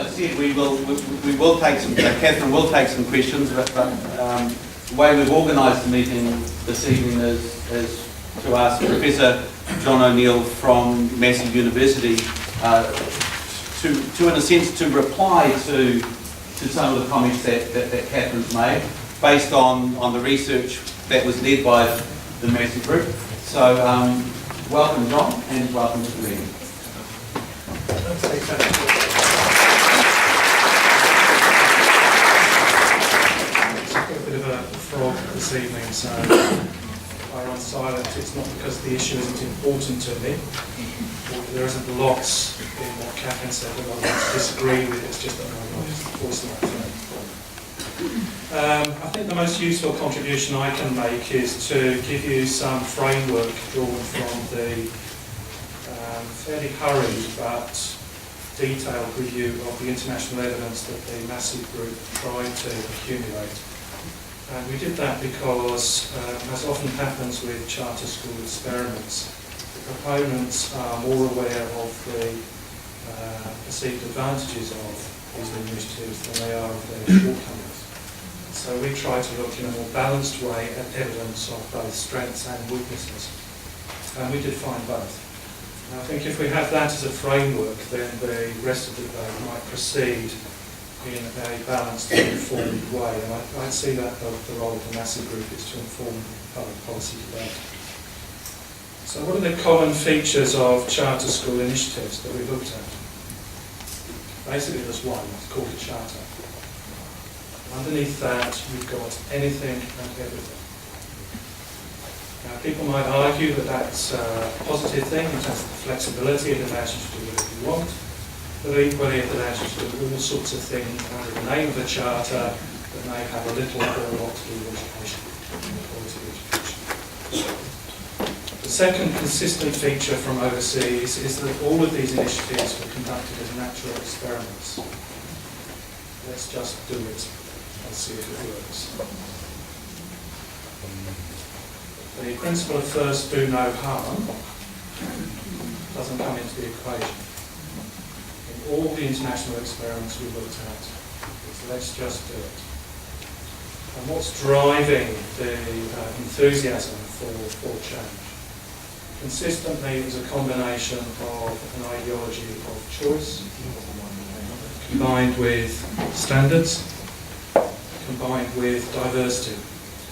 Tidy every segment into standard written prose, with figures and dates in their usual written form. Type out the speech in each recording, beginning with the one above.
I said, we will take some, Catherine will take some questions, but the way we've organised the meeting this evening is to ask Professor John O'Neill from Massey University to in a sense, to reply to some of the comments that Catherine's made, based on the research that was led by the Massey group. So, welcome John, and welcome to the meeting. A bit of a frog this evening, so I run silent. It's not because the issue isn't important to me, or there isn't lots in what Catherine said that I want to disagree with. It's just that I want to voice my opinion. I think the most useful contribution I can make is to give you some framework drawn from the fairly hurried but detailed review of the international evidence that the Massey group tried to accumulate. And we did that because, as often happens with charter school experiments, the proponents are more aware of the perceived advantages of these initiatives than they are of their shortcomings. So we try to look in a more balanced way at evidence of both strengths and weaknesses. And we did find both. And I think if we have that as a framework, then the rest of the debate might proceed in a balanced and informed way. And I'd see that the role of the Massey group is to inform public policy debate. So what are the common features of charter school initiatives that we looked at? Basically there's one, it's called a charter. Underneath that you've got anything and everything. Now people might argue that that's a positive thing in terms of the flexibility, it allows you to do whatever you want. But equally it allows you to do all sorts of things under the name of a charter that may have a little or a lot to do with education and the quality of education. The second consistent feature from overseas is that all of these initiatives were conducted as natural experiments. Let's just do it and see if it works. The principle of first do no harm doesn't come into the equation. All the international experiments we looked at is let's just do it. And what's driving the enthusiasm for change? Consistently is a combination of an ideology of choice, combined with standards, combined with diversity.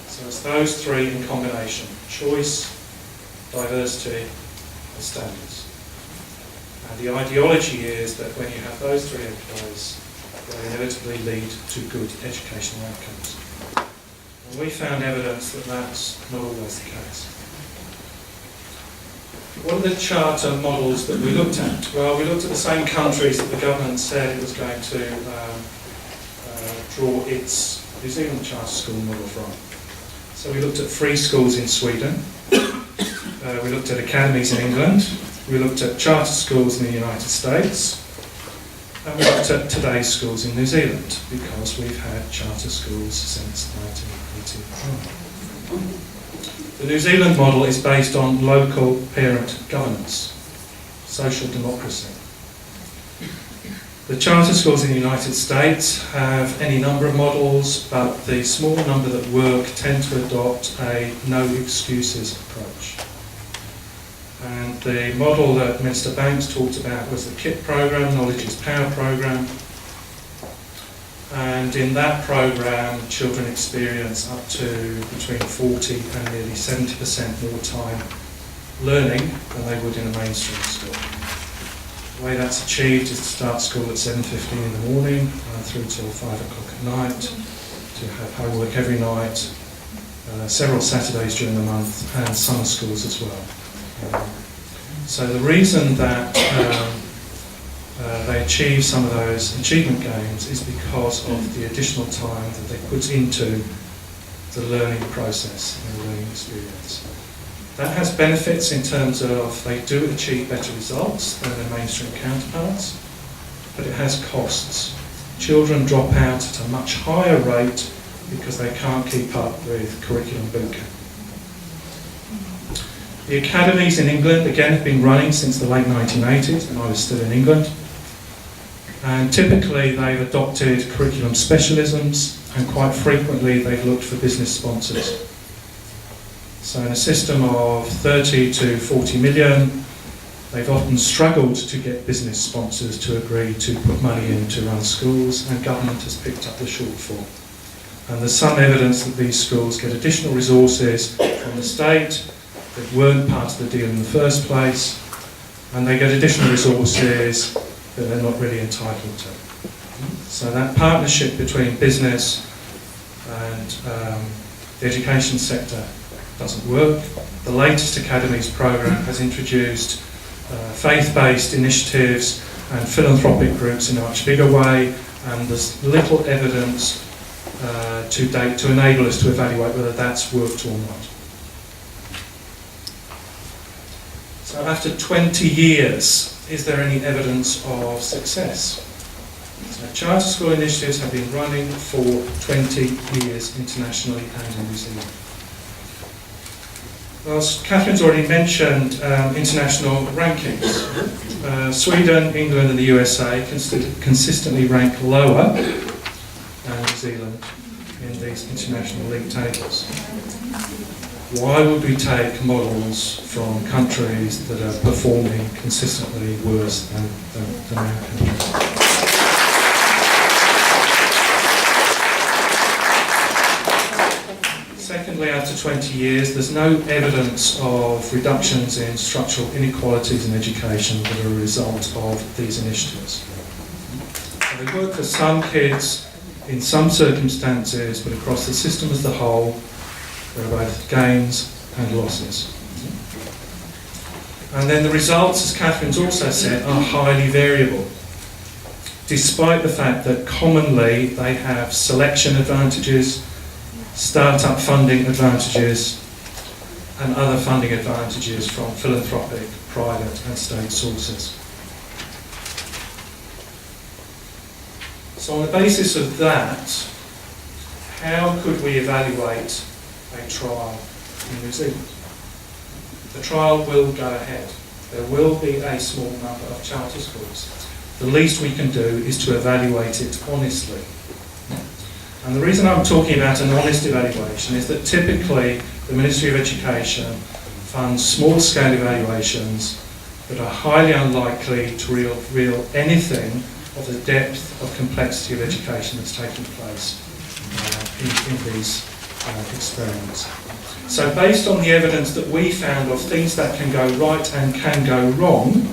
So it's those three in combination: choice, diversity, and standards. And the ideology is that when you have those three in place, they inevitably lead to good educational outcomes. And we found evidence that that's not always the case. What are the charter models that we looked at? Well, we looked at the same countries that the government said it was going to draw its New Zealand charter school model from. So we looked at free schools in Sweden, we looked at academies in England, we looked at charter schools in the United States, and we looked at today's schools in New Zealand, because we've had charter schools since 1981. The New Zealand model is based on local parent governance, social democracy. The charter schools in the United States have any number of models, but the small number that work tend to adopt a no excuses approach. And the model that Minister Banks talked about was the KIP program, Knowledge is Power program. And in that program, children experience up to between 40 and nearly 70% more time learning than they would in a mainstream school. The way that's achieved is to start school at 7:15 in the morning through till 5 o'clock at night, to have homework every night, several Saturdays during the month, and summer schools as well. So the reason that they achieve some of those achievement gains is because of the additional time that they put into the learning process and the learning experience. That has benefits in terms of they do achieve better results than their mainstream counterparts, but it has costs. Children drop out at a much higher rate because they can't keep up with curriculum bootcamp. The academies in England, again, have been running since the late 1980s, when I was still in England. And typically they've adopted curriculum specialisms, and quite frequently they've looked for business sponsors. So in a system of 30 to 40 million, they've often struggled to get business sponsors to agree to put money in to run schools, and government has picked up the shortfall. And there's some evidence that these schools get additional resources from the state that weren't part of the deal in the first place, and they get additional resources that they're not really entitled to. So that partnership between business and the education sector doesn't work. The latest Academies programme has introduced faith-based initiatives and philanthropic groups in a much bigger way, and there's little evidence to date to enable us to evaluate whether that's worked or not. So after 20 years, is there any evidence of success? So charter school initiatives have been running for 20 years internationally and in New Zealand. Well, Catherine's already mentioned international rankings. Sweden, England and the USA consistently rank lower than New Zealand in these international league tables. Why would we take models from countries that are performing consistently worse than our country? Secondly, after 20 years, there's no evidence of reductions in structural inequalities in education that are a result of these initiatives. They work for some kids in some circumstances, but across the system as a whole, there are both gains and losses. And then the results, as Catherine's also said, are highly variable, despite the fact that commonly they have selection advantages, start-up funding advantages, and other funding advantages from philanthropic, private and state sources. So on the basis of that, how could we evaluate a trial in New Zealand? The trial will go ahead. There will be a small number of charter schools. The least we can do is to evaluate it honestly. And the reason I'm talking about an honest evaluation is that typically the Ministry of Education funds small-scale evaluations that are highly unlikely to reveal anything of the depth of complexity of education that's taking place in these experiments. So based on the evidence that we found of things that can go right and can go wrong,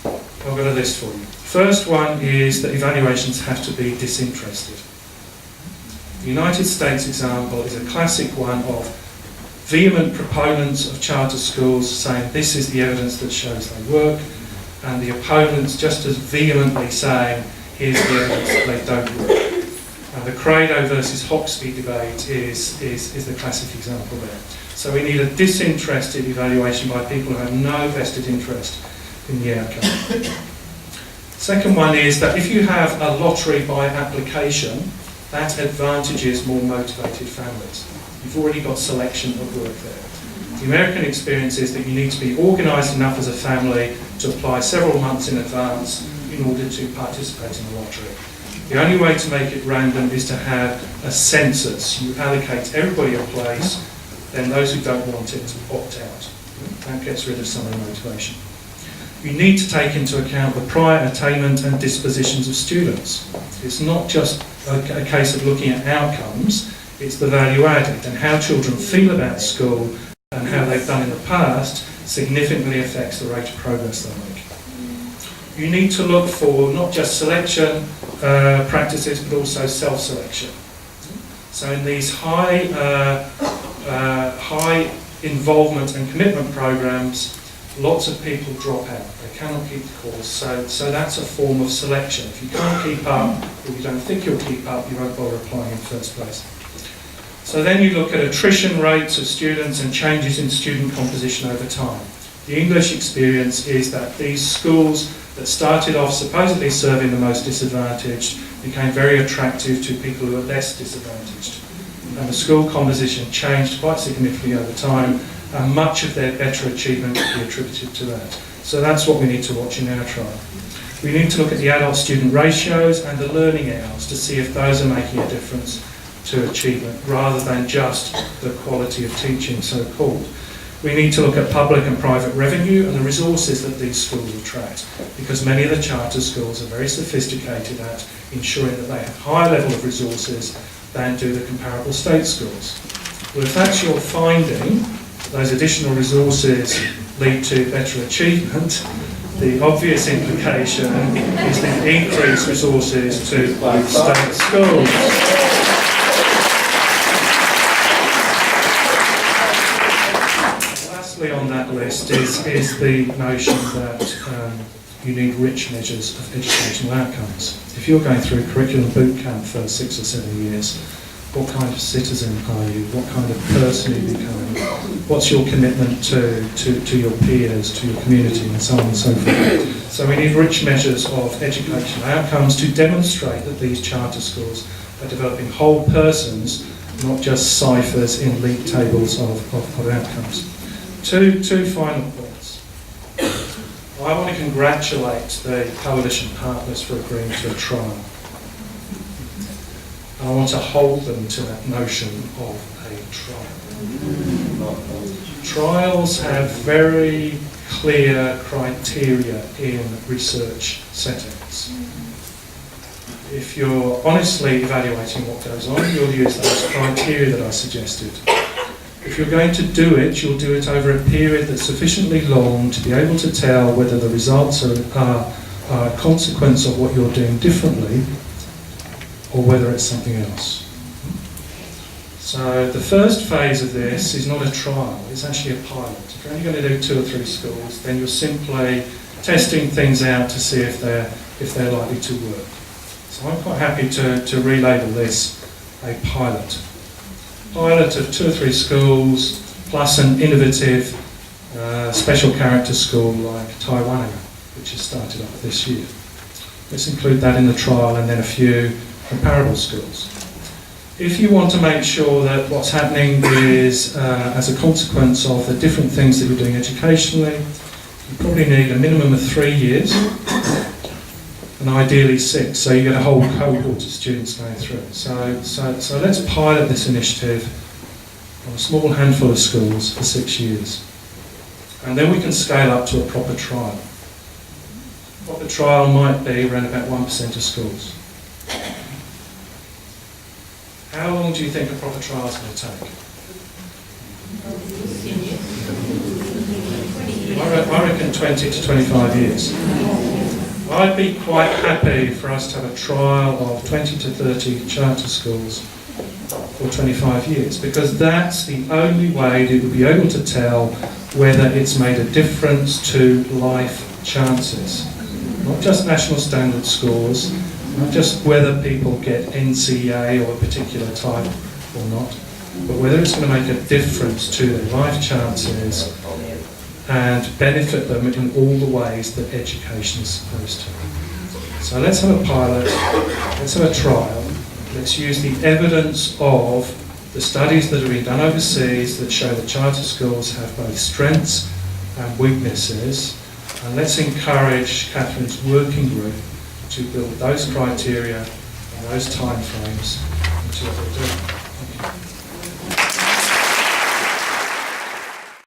I've got a list for you. First one is that evaluations have to be disinterested. The United States example is a classic one of vehement proponents of charter schools saying this is the evidence that shows they work, and the opponents just as vehemently saying here's the evidence that they don't work. And the Credo versus Hoxby debate is the classic example there. So we need a disinterested evaluation by people who have no vested interest in the outcome. Second one is that if you have a lottery by application, that advantages more motivated families. You've already got selection of work there. The American experience is that you need to be organised enough as a family to apply several months in advance in order to participate in the lottery. The only way to make it random is to have a census. You allocate everybody a place, then those who don't want it opt out. That gets rid of some of the motivation. You need to take into account the prior attainment and dispositions of students. It's not just a case of looking at outcomes, it's the value added, and how children feel about school and how they've done in the past significantly affects the rate of progress they make. You need to look for not just selection practices, but also self-selection. So in these high involvement and commitment programs, lots of people drop out. They cannot keep the course. So that's a form of selection. If you can't keep up, or you don't think you'll keep up, you won't bother applying in the first place. So then you look at attrition rates of students and changes in student composition over time. The English experience is that these schools that started off supposedly serving the most disadvantaged became very attractive to people who are less disadvantaged. And the school composition changed quite significantly over time, and much of their better achievement can be attributed to that. So that's what we need to watch in our trial. We need to look at the adult-student ratios and the learning hours to see if those are making a difference to achievement, rather than just the quality of teaching, so-called. We need to look at public and private revenue and the resources that these schools attract, because many of the charter schools are very sophisticated at ensuring that they have higher level of resources than do the comparable state schools. Well, if that's your finding, those additional resources lead to better achievement, the obvious implication is the increased resources to both state schools. Lastly on that list is the notion that you need rich measures of educational outcomes. If you're going through curriculum boot camp for 6 or 7 years, what kind of citizen are you? What kind of person are you becoming? What's your commitment to your peers, to your community, and so on and so forth? So we need rich measures of educational outcomes to demonstrate that these charter schools are developing whole persons, not just ciphers in league tables of outcomes. Two final points. I want to congratulate the coalition partners for agreeing to a trial. I want to hold them to that notion of a trial. Trials have very clear criteria in research settings. If you're honestly evaluating what goes on, you'll use those criteria that I suggested. If you're going to do it, you'll do it over a period that's sufficiently long to be able to tell whether the results are a consequence of what you're doing differently, or whether it's something else. So the first phase of this is not a trial, it's actually a pilot. If you're only going to do 2 or 3 schools, then you're simply testing things out to see if they're likely to work. So I'm quite happy to relabel this a pilot. Pilot of 2 or 3 schools, plus an innovative special character school like Taiwan, which has started up this year. Let's include that in the trial, and then a few comparable schools. If you want to make sure that what's happening is as a consequence of the different things that you're doing educationally, you probably need a minimum of 3 years, and ideally 6, so you get a whole cohort of students going through it. So let's pilot this initiative on a small handful of schools for 6 years. And then we can scale up to a proper trial. A proper trial might be around about 1% of schools. How long do you think a proper trial is going to take? I reckon 20 to 25 years. I'd be quite happy for us to have a trial of 20 to 30 charter schools for 25 years, because that's the only way that we'll be able to tell whether it's made a difference to life chances. Not just national standard scores, not just whether people get NZEI or a particular type or not, but whether it's going to make a difference to their life chances and benefit them in all the ways that education is supposed to. So let's have a pilot, let's have a trial, let's use the evidence of the studies that are being done overseas that show that charter schools have both strengths and weaknesses, and let's encourage Catherine's working group to build those criteria and those timeframes into what we're doing.